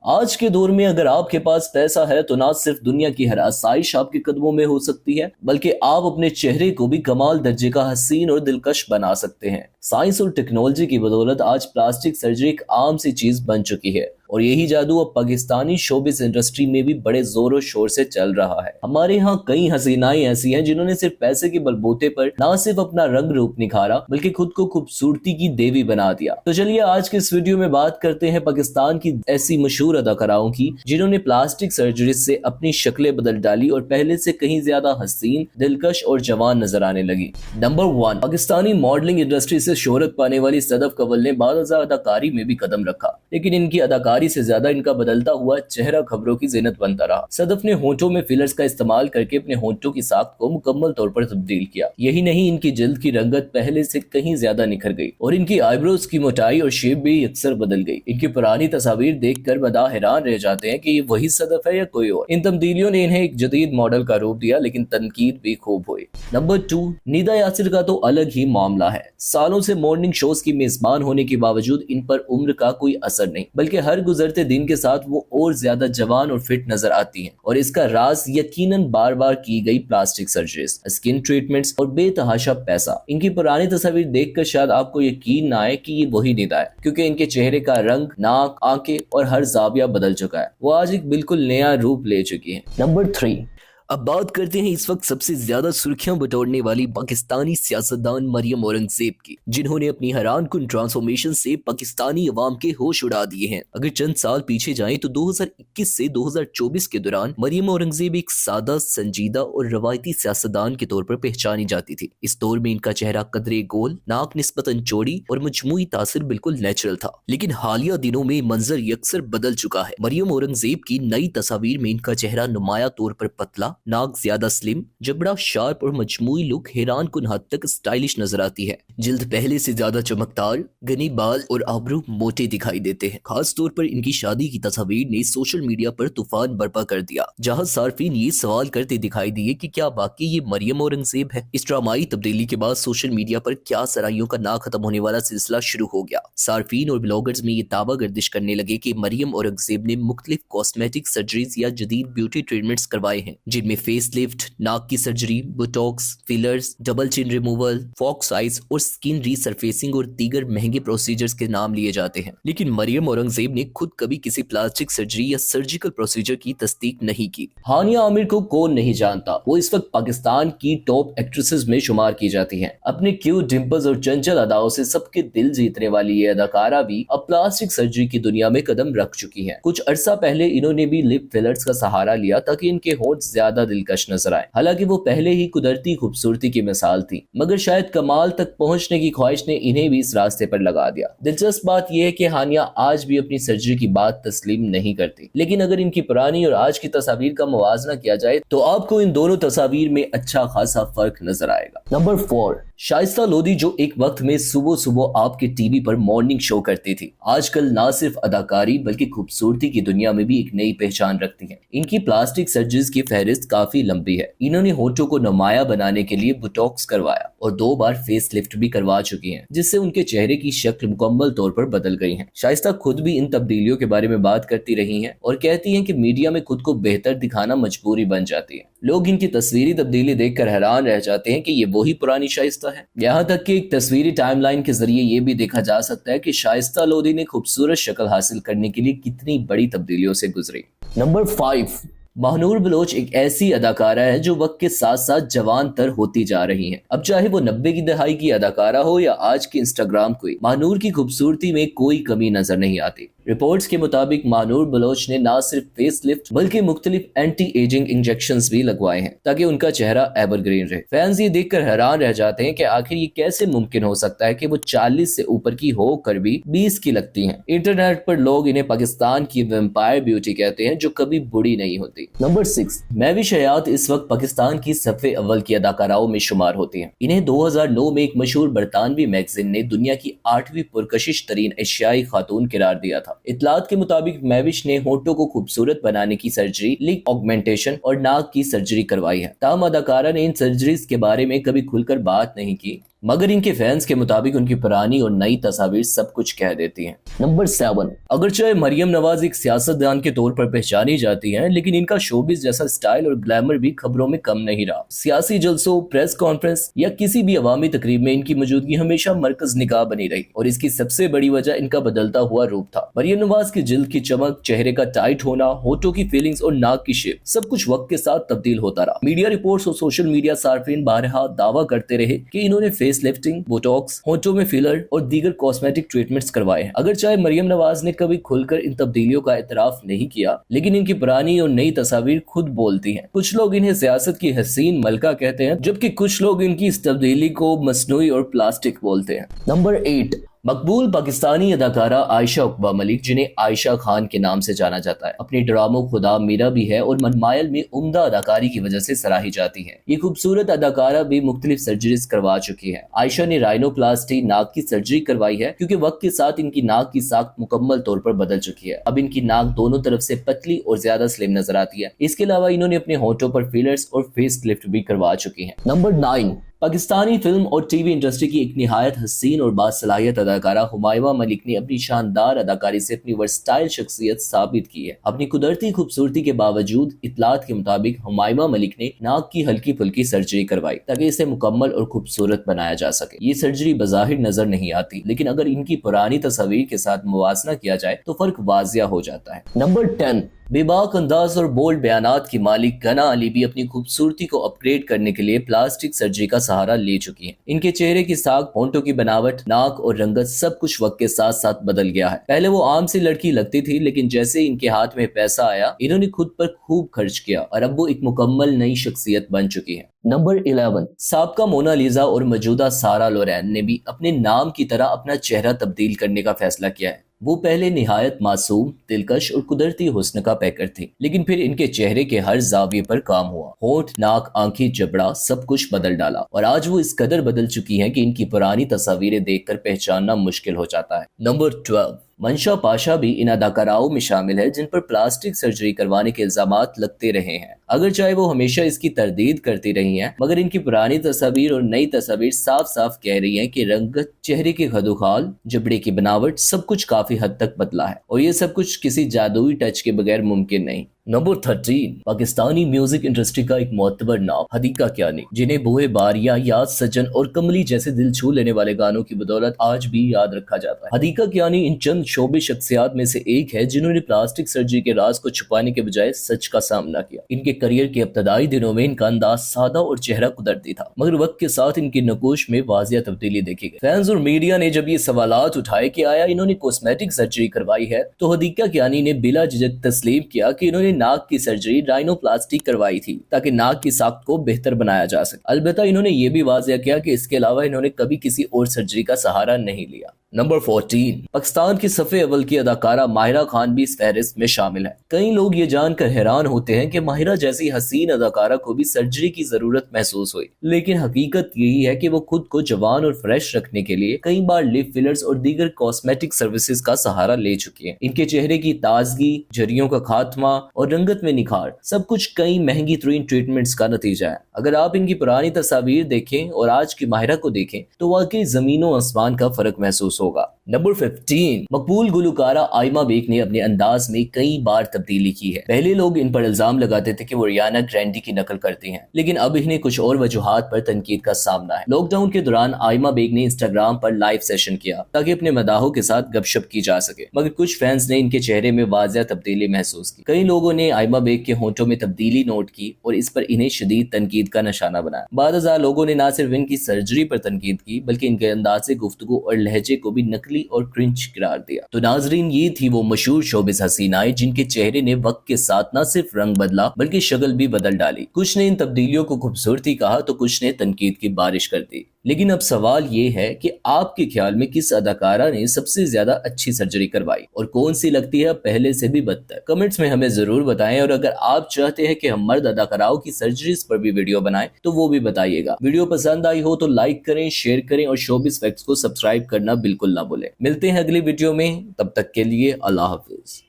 آج کے دور میں اگر آپ کے پاس پیسہ ہے تو نہ صرف دنیا کی ہر آسائش آپ کے قدموں میں ہو سکتی ہے، بلکہ آپ اپنے چہرے کو بھی کمال درجے کا حسین اور دلکش بنا سکتے ہیں۔ سائنس اور ٹیکنالوجی کی بدولت آج پلاسٹک سرجری ایک عام سی چیز بن چکی ہے، اور یہی جادو اب پاکستانی شوبز انڈسٹری میں بھی بڑے زور و شور سے چل رہا ہے۔ ہمارے ہاں کئی حسینائیں ایسی ہیں جنہوں نے صرف پیسے کے بلبوتے پر نہ صرف اپنا رنگ روپ نکھارا بلکہ خود کو خوبصورتی کی دیوی بنا دیا۔ تو چلیے آج کے اس ویڈیو میں بات کرتے ہیں پاکستان کی ایسی مشہور اداکاراؤں کی جنہوں نے پلاسٹک سرجری سے اپنی شکلیں بدل ڈالی اور پہلے سے کہیں زیادہ حسین، دلکش اور جوان نظر آنے لگی۔ نمبر 1، پاکستانی ماڈلنگ انڈسٹری سے شہرت پانے والی صدف کنول نے بعض ازاں اداکاری میں بھی قدم رکھا، لیکن ان کی اداکاری سے زیادہ ان کا بدلتا ہوا چہرہ خبروں کی زینت بنتا رہا۔ صدف نے ہونٹوں میں فلرز کا استعمال کر کے اپنے ہونٹوں کی ساخت کو مکمل طور پر تبدیل کیا۔ یہی نہیں، ان کی جلد کی رنگت پہلے سے کہیں زیادہ نکھر گئی اور ان کی آئی بروز کی موٹائی اور شیپ بھی اکثر بدل گئی۔ ان کی پرانی تصاویر دیکھ کر مداح حیران رہ جاتے ہیں کہ یہ وہی صدف ہے یا کوئی اور۔ ان تبدیلیوں نے انہیں ایک جدید ماڈل کا روپ دیا، لیکن تنقید بھی خوب ہوئی۔ نمبر 2، ندا یاسر کا تو الگ ہی معاملہ ہے۔ سالوں سے مارننگ شوز کی میزبان ہونے کے باوجود ان پر عمر کا کوئی اثر نہیں، بلکہ ہر گزرتے دن کے ساتھ وہ اور زیادہ جوان اور فٹ نظر آتی ہیں، اور اس کا راز یقیناً بار بار کی گئی پلاسٹک سرجریز، اسکن ٹریٹمنٹس اور بے تحاشا پیسہ۔ ان کی پرانی تصاویر دیکھ کر شاید آپ کو یقین نہ آئے کہ یہ وہی ندا ہے، کیونکہ ان کے چہرے کا رنگ، ناک، آنکھیں اور ہر زاویہ بدل چکا ہے۔ وہ آج ایک بالکل نیا روپ لے چکی ہیں۔ نمبر 3، اب بات کرتے ہیں اس وقت سب سے زیادہ سرخیاں بٹورنے والی پاکستانی سیاستدان مریم اورنگزیب کی، جنہوں نے اپنی حیران کن ٹرانسفارمیشن سے پاکستانی عوام کے ہوش اڑا دیے ہیں۔ اگر چند سال پیچھے جائیں تو 2021 سے 2024 کے دوران مریم اورنگزیب ایک سادہ، سنجیدہ اور روایتی سیاستدان کے طور پر پہچانی جاتی تھی۔ اس دور میں ان کا چہرہ قدرے گول، ناک نسبتاً چوڑی اور مجموعی تاثر بالکل نیچرل تھا، لیکن حالیہ دنوں میں منظر یکسر بدل چکا ہے۔ مریم اورنگزیب کی نئی تصاویر میں ان کا چہرہ نمایاں طور پر پتلا، ناک زیادہ سلم، جبڑا شارپ اور مجموعی لک حیران کن حد تک سٹائلش نظر آتی ہے۔ جلد پہلے سے زیادہ چمکدار، گھنے بال اور ابرو موٹے دکھائی دیتے ہیں۔ خاص طور پر ان کی شادی کی تصاویر نے سوشل میڈیا پر طوفان برپا کر دیا، جہاں صارفین یہ سوال کرتے دکھائی دیے کہ کیا واقعی یہ مریم اورنگزیب ہے۔ اس ڈرامائی تبدیلی کے بعد سوشل میڈیا پر کیا سرائیوں کا نہ ختم ہونے والا سلسلہ شروع ہو گیا۔ صارفین اور بلاگرز میں یہ دعویٰ گردش کرنے لگے کہ مریم اورنگزیب نے مختلف کاسمیٹک سرجریز یا جدید بیوٹی ٹریٹمنٹس کروائے ہیں، جن میں فیس لفٹ، ناک کی سرجری، بوٹوکس، فلرز، ڈبل چن ریموول، فاکس آئز اور سکن ری سرفیسنگ اور دیگر مہنگے پروسیجرز کے نام لیے جاتے ہیں۔ لیکن مریم اورنگزیب نے خود کبھی کسی پلاسٹک سرجری یا سرجیکل پروسیجر کی تصدیق نہیں کی۔ ہانیہ عامر کو کون نہیں جانتا، وہ اس وقت پاکستان کی ٹاپ ایکٹریسز میں شمار کی جاتی ہیں۔ اپنے کیوٹ ڈمپلز اور چنچل اداؤں سے سب کے دل جیتنے والی یہ اداکارہ بھی اب پلاسٹک سرجری کی دنیا میں قدم رکھ چکی ہیں۔ کچھ عرصہ پہلے انہوں نے بھی لپ فلرز کا سہارا لیا تاکہ ان کے ہونٹ زیادہ دلکش نظر آئے۔ حالانکہ وہ پہلے ہی قدرتی خوبصورتی کی مثال تھی، مگر شاید کمال تک پہنچنے کی خواہش نے انہیں بھی اس راستے پر لگا دیا۔ دلچسپ بات یہ ہے کہ ہانیہ آج بھی اپنی سرجری کی بات تسلیم نہیں کرتی، لیکن اگر ان کی پرانی اور آج کی تصاویر کا موازنہ کیا جائے تو آپ کو ان دونوں تصاویر میں اچھا خاصا فرق نظر آئے گا۔ نمبر 4، شائستہ لودھی، جو ایک وقت میں صبح صبح آپ کے ٹی وی پر مارننگ شو کرتی تھی، آج کل نہ صرف اداکاری بلکہ خوبصورتی کی دنیا میں بھی ایک نئی پہچان رکھتی ہیں۔ ان کی پلاسٹک سرجریز کی فہرست کافی لمبی ہے۔ انہوں نے ہونٹوں کو نمایاں بنانے کے لیے بوٹوکس کروایا اور 2 بار فیس لفٹ بھی کروا چکی ہیں، جس سے ان کے چہرے کی شکل مکمل طور پر بدل گئی ہیں۔ شائستہ خود بھی ان تبدیلیوں کے بارے میں بات کرتی رہی ہیں اور کہتی ہیں کہ میڈیا میں خود کو بہتر دکھانا مجبوری بن جاتی ہے۔ لوگ ان کی تصویری تبدیلی دیکھ کر حیران رہ جاتے ہیں کہ یہ وہی پرانی شائستہ ہے۔ یہاں تک کہ ایک تصویری ٹائم لائن کے ذریعے یہ بھی دیکھا جا سکتا ہے کہ شائستہ لودھی نے خوبصورت شکل حاصل کرنے کے لیے کتنی بڑی تبدیلیوں سے گزری۔ نمبر 5، ماہنور بلوچ ایک ایسی اداکارہ ہے جو وقت کے ساتھ ساتھ جوان تر ہوتی جا رہی ہیں۔ اب چاہے وہ 90 کی دہائی کی اداکارہ ہو یا آج کی انسٹاگرام کوئی، ماہنور کی خوبصورتی میں کوئی کمی نظر نہیں آتی۔ رپورٹس کے مطابق ماہنور بلوچ نے نہ صرف فیس لفٹ بلکہ مختلف اینٹی ایجنگ انجیکشنز بھی لگوائے ہیں تاکہ ان کا چہرہ ایور گرین رہے۔ فینز یہ دیکھ کر حیران رہ جاتے ہیں کہ آخر یہ کیسے ممکن ہو سکتا ہے کہ وہ 40 سے اوپر کی ہو کر بھی 20 کی لگتی ہیں۔ انٹرنیٹ پر لوگ انہیں پاکستان کی ویمپائر بیوٹی کہتے ہیں جو کبھی بوڑھی نہیں ہوتی۔ نمبر 6، مہوش حیات اس وقت پاکستان کی صف اول کی اداکاراؤں میں شمار ہوتی ہیں۔ انہیں 2009 میں ایک مشہور برطانوی میگزین نے دنیا کی 8ویں پرکشش ترین ایشیائی خاتون قرار دیا تھا۔ اطلاعات کے مطابق مہوش نے ہونٹوں کو خوبصورت بنانے کی سرجری، لپ آگمنٹیشن اور ناک کی سرجری کروائی ہے۔ تاہم اداکارہ نے ان سرجریز کے بارے میں کبھی کھل کر بات نہیں کی، मगर इनके फैंस के मुताबिक उनकी पुरानी और नई तस्वीर सब कुछ कह देती हैं। नंबर 7, अगरचे मरियम नवाज एक सियासतदान के तौर पर पहचानी जाती हैं, लेकिन इनका शोबिस जैसा स्टाइल और ग्लैमर भी खबरों में कम नहीं रहा। सियासी जलसों, प्रेस कॉन्फ्रेंस या किसी भी अवामी तकरीब में इनकी मौजूदगी हमेशा मरकज निगाह बनी रही, और इसकी सबसे बड़ी वजह इनका बदलता हुआ रूप था। मरियम नवाज की जिल्द की चमक, चेहरे का टाइट होना, होठों की फीलिंग्स और नाक की शेप सब कुछ वक्त के साथ तब्दील होता रहा। मीडिया रिपोर्ट्स और सोशल मीडिया सार्फिन बारहा दावा करते रहे कि इन्होंने फेस लिफ्टिंग, बोटॉक्स, होठों में फिलर और दीगर कॉस्मेटिक ट्रीटमेंट्स करवाए हैं। अगर चाहे मरियम नवाज ने कभी खुलकर इन तब्दीलियों का एतराफ नहीं किया, लेकिन इनकी पुरानी और नई तस्वीर खुद बोलती हैं। कुछ लोग इन्हें सियासत की हसीन मलका कहते हैं, जबकि कुछ लोग इनकी इस तब्दीली को मसनूई और प्लास्टिक बोलते हैं। नंबर 8, मकबूल पाकिस्तानी अदाकारा आयशा उकबा मलिक, जिन्हें आयशा खान के नाम से जाना जाता है, अपने ड्रामों खुदा मीरा भी है और मनमायल में उम्दा अदाकारी की वजह से सराही जाती है। ये खूबसूरत अदाकारा भी मुख्तलिफ सर्जरीज करवा चुकी है। आयशा ने राइनोप्लास्टी, नाक की सर्जरी करवाई है, क्योंकि वक्त के साथ इनकी नाक की साख्त मुकम्मल तौर पर बदल चुकी है। अब इनकी नाक दोनों तरफ से पतली और ज्यादा स्लिम नजर आती है। इसके अलावा इन्होंने अपने होठों पर फिलर्स और फेस लिफ्ट भी करवा चुकी है। नंबर 9, पाकिस्तानी फिल्म और टीवी इंडस्ट्री की एक निहायत हसीन और बासलाहियत अदाकारा हुमायमा मलिक ने अपनी शानदार अदाकारी से अपनी वर्सटाइल शख्सियत साबित की है। अपनी कुदरती खूबसूरती के बावजूद इतलात के मुताबिक हुमायमा मलिक ने नाक की हल्की फुल्की सर्जरी करवाई ताकि इसे मुकम्मल और खूबसूरत बनाया जा सके। ये सर्जरी बज़ाहिर नजर नहीं आती, लेकिन अगर इनकी पुरानी तस्वीर के साथ मुवाजना किया जाए तो फर्क वाजिया हो जाता है। नंबर 10, बेबाक अंदाज और बोल्ड बयानात की मालिक गना अली भी अपनी खूबसूरती को अपग्रेड करने के लिए प्लास्टिक सर्जरी का सहारा ले चुकी हैं। इनके चेहरे की साख, होंठों की बनावट, नाक और रंगत सब कुछ वक्त के साथ साथ बदल गया है। पहले वो आम सी लड़की लगती थी, लेकिन जैसे इनके हाथ में पैसा आया, इन्होंने खुद पर खूब खर्च किया और अब वो एक मुकम्मल नई शख्सियत बन चुकी है। नंबर 11, साबका मोनालिजा और मौजूदा सारा लोरेन ने भी अपने नाम की तरह अपना चेहरा तब्दील करने का फैसला किया है। वो पहले निहायत मासूम, दिलकश और कुदरती हुस्न का पैकर थी, लेकिन फिर इनके चेहरे के हर जाविये पर काम हुआ। होंठ, नाक, आंखें, जबड़ा सब कुछ बदल डाला और आज वो इस कदर बदल चुकी हैं कि इनकी पुरानी तस्वीरें देखकर पहचानना मुश्किल हो जाता है। नंबर 12, मंशा पाशा भी इन अदाकाराओं में शामिल है जिन पर प्लास्टिक सर्जरी करवाने के इल्जामात लगते रहे हैं। अगर चाहे वो हमेशा इसकी तरदीद करती रही हैं, मगर इनकी पुरानी तस्वीर और नई तस्वीर साफ साफ कह रही हैं कि रंगत, चेहरे के खदोखाल, जबड़े की बनावट सब कुछ काफी हद तक बदला है और ये सब कुछ किसी जादुई टच के बगैर मुमकिन नहीं। नंबर 13, पाकिस्तानी म्यूजिक इंडस्ट्री का एक मोतबर नाम हदीका कियानी, जिन्हें बोए बारिया, याद सजन और कमली जैसे दिल छू लेने वाले गानों की बदौलत आज भी याद रखा जाता है। हदीका कियानी इन चंद शोबे शख्सियात में से एक है जिन्होंने प्लास्टिक सर्जरी के राज को छुपाने के बजाय सच का सामना किया। इनके करियर के इब्तदाई दिनों में इनका अंदाज सादा और चेहरा कुदरती था, मगर वक्त के साथ इनकी नकोश में वाजिया तब्दीली देखी गई। फैंस और मीडिया ने जब ये सवालात उठाए कि आया इन्होंने कॉस्मेटिक सर्जरी करवाई है, तो हदीका कियानी ने बिला झिझक तस्लीम किया कि इन्होंने नाक की सर्जरी राइनोप्लास्टी करवाई थी ताकि नाक की साख्त को बेहतर बनाया जा सके। अलबत्ता इन्होंने ये भी वाज़ेह किया कि इसके अलावा इन्होंने कभी किसी और सर्जरी का सहारा नहीं लिया। नंबर 14, पाकिस्तान की सफ़े अव्वल की अदाकारा माहिरा खान भी इस फहरिस्त में शामिल है। कई लोग ये जानकर हैरान होते हैं कि माहिरा जैसी हसीन अदाकारा को भी सर्जरी की जरूरत महसूस हुई, लेकिन हकीकत यही है कि वो खुद को जवान और फ्रेश रखने के लिए कई बार लिप फिलर्स और दीगर कॉस्मेटिक सर्विसेज का सहारा ले चुकी हैं। इनके चेहरे की ताजगी, झरियों का खात्मा और रंगत में निखार सब कुछ कई महंगी तरीन ट्रीटमेंट्स का नतीजा है। अगर आप इनकी पुरानी तस्वीर देखें और आज की माहिरा को देखें तो वाकई जमीनों आसमान का फर्क महसूस होगा। नंबर 15, मकबूल गुलकारा आयमा बेग ने अपने अंदाज में कई बार तब्दीली की है। पहले लोग इन पर इल्जाम लगाते थे कि वो रियाना ग्रैंडी की नकल करती हैं, लेकिन अब इन्हें कुछ और वजूहात पर तनकीद का सामना है। लॉकडाउन के दौरान आयमा बेग ने इंस्टाग्राम पर लाइव सेशन किया ताकि अपने मदाहों के साथ गपशप की जा सके, मगर कुछ फैंस ने इनके चेहरे में वाज़ेह तब्दीली महसूस की। कई लोगों ने आयमा बेग के होंठों में तब्दीली नोट की और इस पर इन्हें शदीद तनकीद का निशाना बनाया। बाद हजार लोगों ने न सिर्फ इनकी सर्जरी पर तनकीद की बल्कि इनके अंदाज़े गुफ्तगू और लहजे को भी नकली और क्रिंज करार दिया। तो नाजरीन, ये थी वो मशहूर शोबिस हसीनाएं जिनके चेहरे ने वक्त के साथ न सिर्फ रंग बदला बल्कि शक्ल भी बदल डाली। कुछ ने इन तब्दीलियों को खूबसूरती कहा तो कुछ ने तनकीद की बारिश कर दी। लेकिन अब सवाल ये है कि आपके ख्याल में किस अदाकारा ने सबसे ज्यादा अच्छी सर्जरी करवाई और कौन सी लगती है पहले से भी बदतर? कमेंट्स में हमें जरूर बताएं, और अगर आप चाहते हैं कि हम मर्द अदाकाराओं की सर्जरीज पर भी वीडियो बनाएं तो वो भी बताइएगा। वीडियो पसंद आई हो तो लाइक करें, शेयर करें और शोबिस फैक्ट्स को सब्सक्राइब करना बिल्कुल ना भूलें। मिलते हैं अगली वीडियो में, तब तक के लिए अल्लाह हाफिज।